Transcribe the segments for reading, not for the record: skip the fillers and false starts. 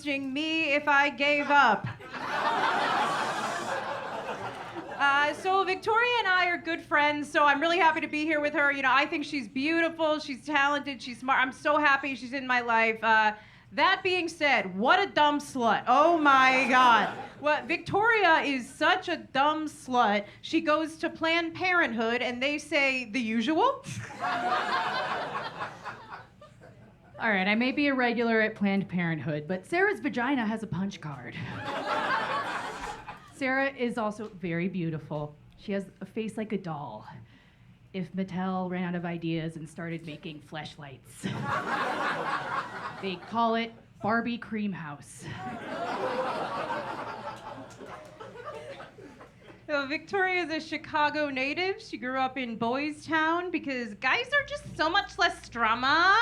asking me if I gave up. So Victoria and I are good friends, so I'm really happy to be here with her. You know, I think she's beautiful, she's talented, she's smart. I'm so happy she's in my life. That being said, what a dumb slut. Oh my God. Well, Victoria is such a dumb slut. She goes to Planned Parenthood and they say the usual. All right, I may be a regular at Planned Parenthood, but Sarah's vagina has a punch card. Sarah is also very beautiful. She has a face like a doll. If Mattel ran out of ideas and started making fleshlights, they call it Barbie Cream House. So Victoria's a Chicago native. She grew up in Boys Town because guys are just so much less drama.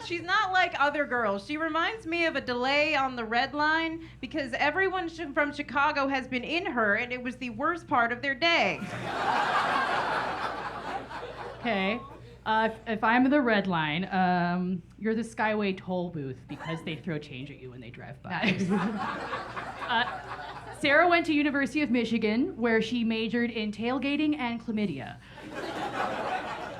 She's not like other girls. She reminds me of a delay on the red line because everyone from Chicago has been in her and it was the worst part of their day. Okay, if I'm the red line, you're the Skyway toll booth because they throw change at you when they drive by. Sarah went to University of Michigan, where she majored in tailgating and chlamydia.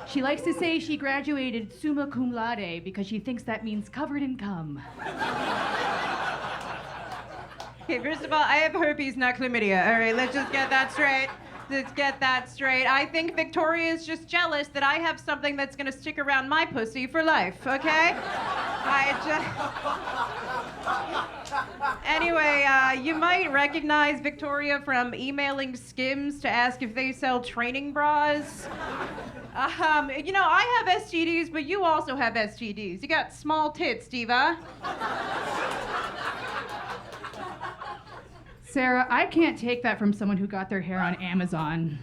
She likes to say she graduated summa cum laude because she thinks that means covered in cum. Okay, first of all, I have herpes, not chlamydia. All right, let's just get that straight. Let's get that straight. I think Victoria is just jealous that I have something that's gonna stick around my pussy for life, okay? Anyway, you might recognize Victoria from emailing Skims to ask if they sell training bras. You know, I have STDs, but you also have STDs. You got small tits, diva. Sarah, I can't take that from someone who got their hair on Amazon.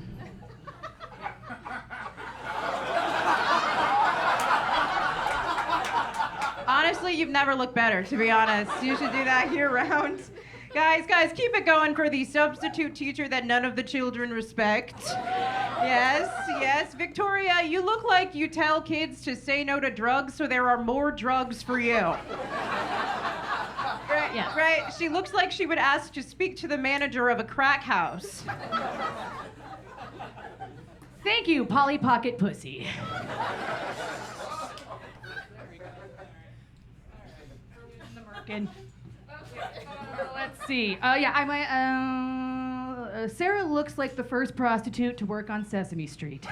Honestly, you've never looked better, to be honest. You should do that year-round. Guys, keep it going for the substitute teacher that none of the children respect. Yes. Victoria, you look like you tell kids to say no to drugs so there are more drugs for you. Right, yeah. Right. She looks like she would ask to speak to the manager of a crack house. Thank you, Polly Pocket Pussy. Let's see. Sarah looks like the first prostitute to work on Sesame Street.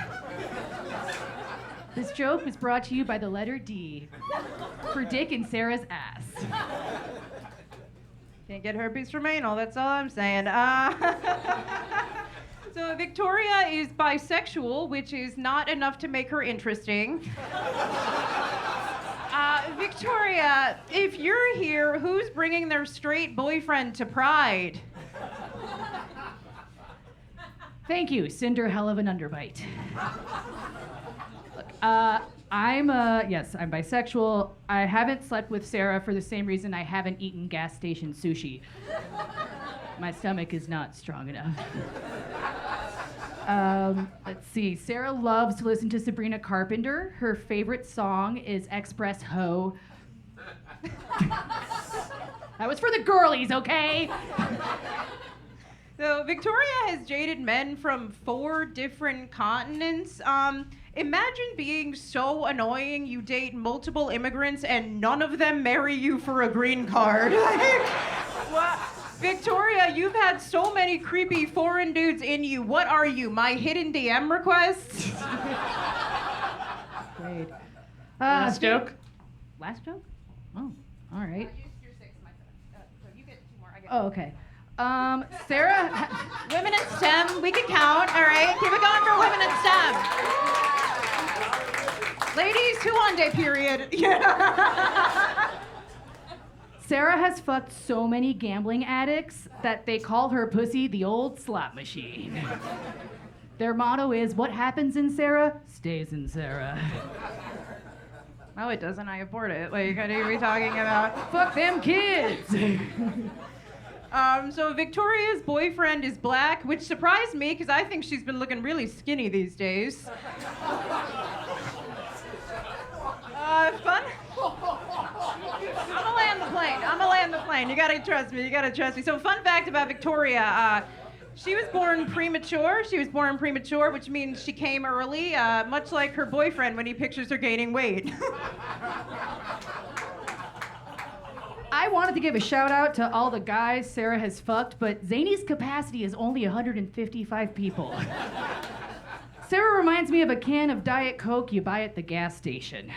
This joke was brought to you by the letter D for Dick in Sarah's ass. Can't get herpes from anal, that's all I'm saying. So Victoria is bisexual, which is not enough to make her interesting. Victoria, if you're here, who's bringing their straight boyfriend to Pride? Thank you, Cinder hell of an underbite. Look, I'm bisexual. I haven't slept with Sarah for the same reason I haven't eaten gas station sushi. My stomach is not strong enough. Let's see. Sarah loves to listen to Sabrina Carpenter. Her favorite song is Express Ho. That was for the girlies, okay? So Victoria has dated men from 4 different continents. Imagine being so annoying you date multiple immigrants and none of them marry you for a green card. What? Victoria, you've had so many creepy foreign dudes in you. What are you, my hidden DM request? Great. Last joke? Last joke? Oh, all right. I used your 6, my son. So you get 2 more. I get Oh, okay. Sarah. Women in STEM, we can count, all right? Keep it going for women in STEM. Ladies, 2 on day period. Sarah has fucked so many gambling addicts that they call her pussy the old slot machine. Their motto is, what happens in Sarah stays in Sarah. No, it doesn't. I afford it. Like, what are we talking about? Fuck them kids. So Victoria's boyfriend is black, which surprised me because I think she's been looking really skinny these days. Fun? I'm gonna land the plane. fine. You gotta trust me. You gotta trust me. So, fun fact about Victoria. She was born premature. She was born premature, which means she came early, much like her boyfriend when he pictures her gaining weight. I wanted to give a shout out to all the guys Sarah has fucked, but Zany's capacity is only 155 people. Sarah reminds me of a can of Diet Coke you buy at the gas station.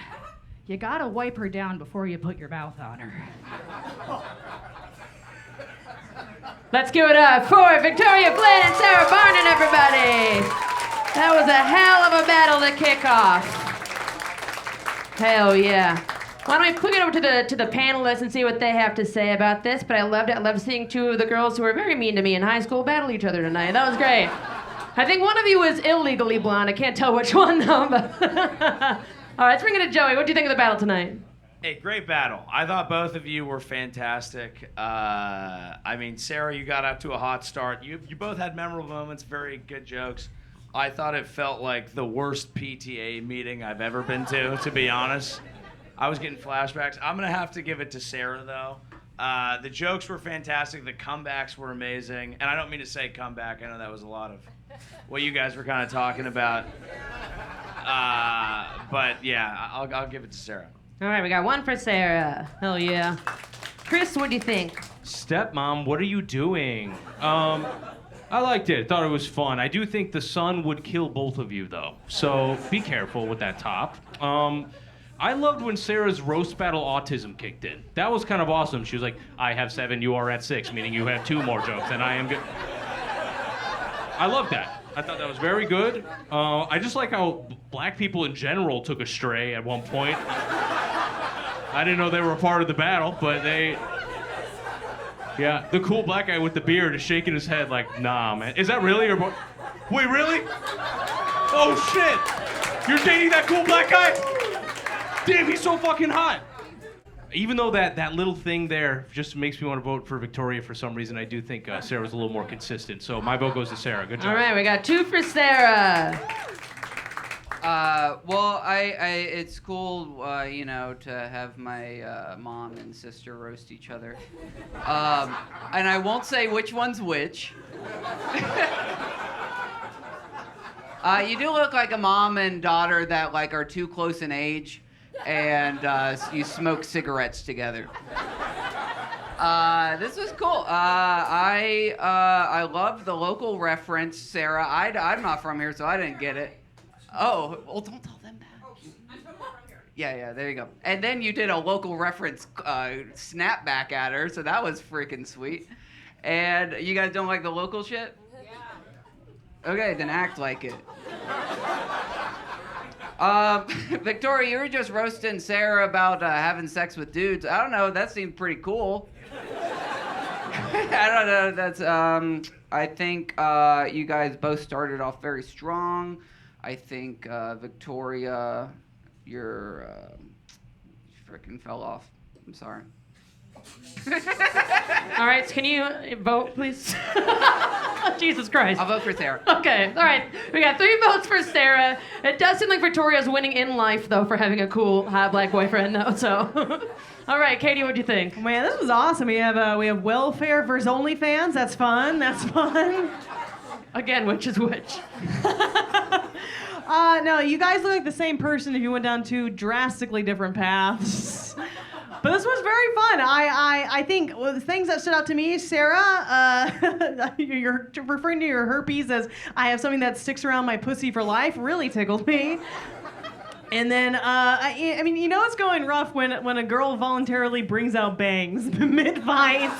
You gotta wipe her down before you put your mouth on her. Let's give it up for Victoria, Flynn, and Sarah Barnitt, everybody! That was a hell of a battle to kick off. Hell yeah. Why don't we quick it over to the panelists and see what they have to say about this? But I loved it. I loved seeing two of the girls who were very mean to me in high school battle each other tonight. That was great. I think one of you was illegally blonde. I can't tell which one though. But all right, let's bring it to Joey. What do you think of the battle tonight? Hey, great battle. I thought both of you were fantastic. I mean, Sarah, you got out to a hot start. You both had memorable moments, very good jokes. I thought it felt like the worst PTA meeting I've ever been to be honest. I was getting flashbacks. I'm going to have to give it to Sarah, though. The jokes were fantastic. The comebacks were amazing. And I don't mean to say comeback. I know that was a lot of what you guys were kind of talking about. But, yeah, I'll give it to Sarah. All right, we got one for Sarah. Hell yeah. Chris, what do you think? Stepmom, what are you doing? I liked it. Thought it was fun. I do think the sun would kill both of you, though. So be careful with that top. I loved when Sarah's roast battle autism kicked in. That was kind of awesome. She was like, I have 7, you are at 6, meaning you have 2 more jokes, and I am good. I love that. I thought that was very good. I just like how black people in general took a stray at one point. I didn't know they were a part of the battle, but they... Yeah, the cool black guy with the beard is shaking his head like, nah, man. Is that really your boy? Wait, really? Oh, shit! You're dating that cool black guy? Damn, he's so fucking hot! Even though that little thing there just makes me want to vote for Victoria for some reason, I do think Sarah was a little more consistent. So my vote goes to Sarah. Good job. All right, we got 2 for Sarah. Well, it's cool, to have my mom and sister roast each other. And I won't say which one's which. You do look like a mom and daughter that are too close in age, and you smoke cigarettes together. This was cool. I love the local reference, Sarah. I'm not from here, so I didn't get it. Oh, well, don't tell them that. Yeah, there you go. And then you did a local reference snapback at her, so that was freaking sweet. And you guys don't like the local shit? Yeah. Okay, then act like it. Victoria, you were just roasting Sarah about having sex with dudes. I don't know, that seemed pretty cool. I don't know, that's, I think you guys both started off very strong. I think, Victoria, you freaking fell off. I'm sorry. All right, so can you vote, please? Jesus Christ. I'll vote for Sarah. Okay, all right. We got 3 votes for Sarah. It does seem like Victoria's winning in life, though, for having a cool, hot black boyfriend, though, so. All right, Katie, what'd you think? Man, this was awesome. We have welfare versus OnlyFans. That's fun. Again, which is which? No, you guys look like the same person if you went down 2 drastically different paths. But this was very fun. I think the things that stood out to me, Sarah, you're referring to your herpes as I have something that sticks around my pussy for life, really tickled me. And then, I mean, you know it's going rough when a girl voluntarily brings out bangs mid-fight.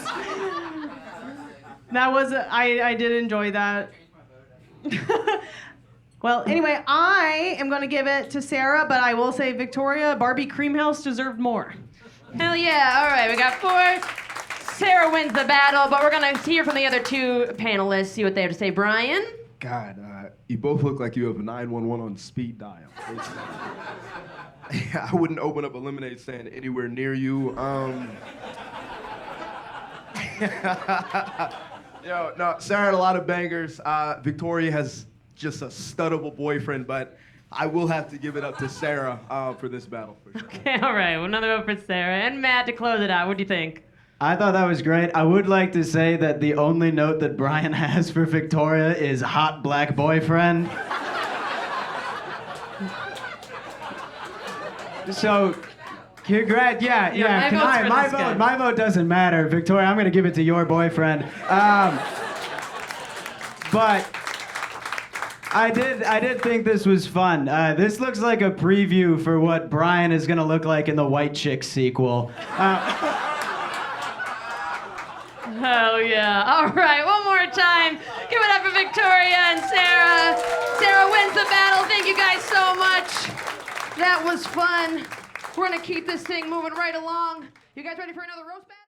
That was, I did enjoy that. Well, anyway, I am going to give it to Sarah, but I will say Victoria, Barbie Creamhouse deserved more. Hell yeah. All right, we got 4. Sarah wins the battle, but we're going to hear from the other 2 panelists, see what they have to say. Brian? God, you both look like you have a 911 on speed dial. I wouldn't open up a lemonade stand anywhere near you. No, Sarah had a lot of bangers. Victoria has just a studdable boyfriend, but I will have to give it up to Sarah for this battle. For sure. Okay, all right. Well, another vote for Sarah. And Matt, to close it out, what do you think? I thought that was great. I would like to say that the only note that Brian has for Victoria is hot black boyfriend. So, congrats. Yeah. my vote's for this guy. My vote doesn't matter. Victoria, I'm going to give it to your boyfriend. But I did think this was fun. This looks like a preview for what Brian is going to look like in the White Chicks sequel. Oh, yeah. All right, one more time. Give it up for Victoria and Sarah. Sarah wins the battle. Thank you guys so much. That was fun. We're going to keep this thing moving right along. You guys ready for another roast battle?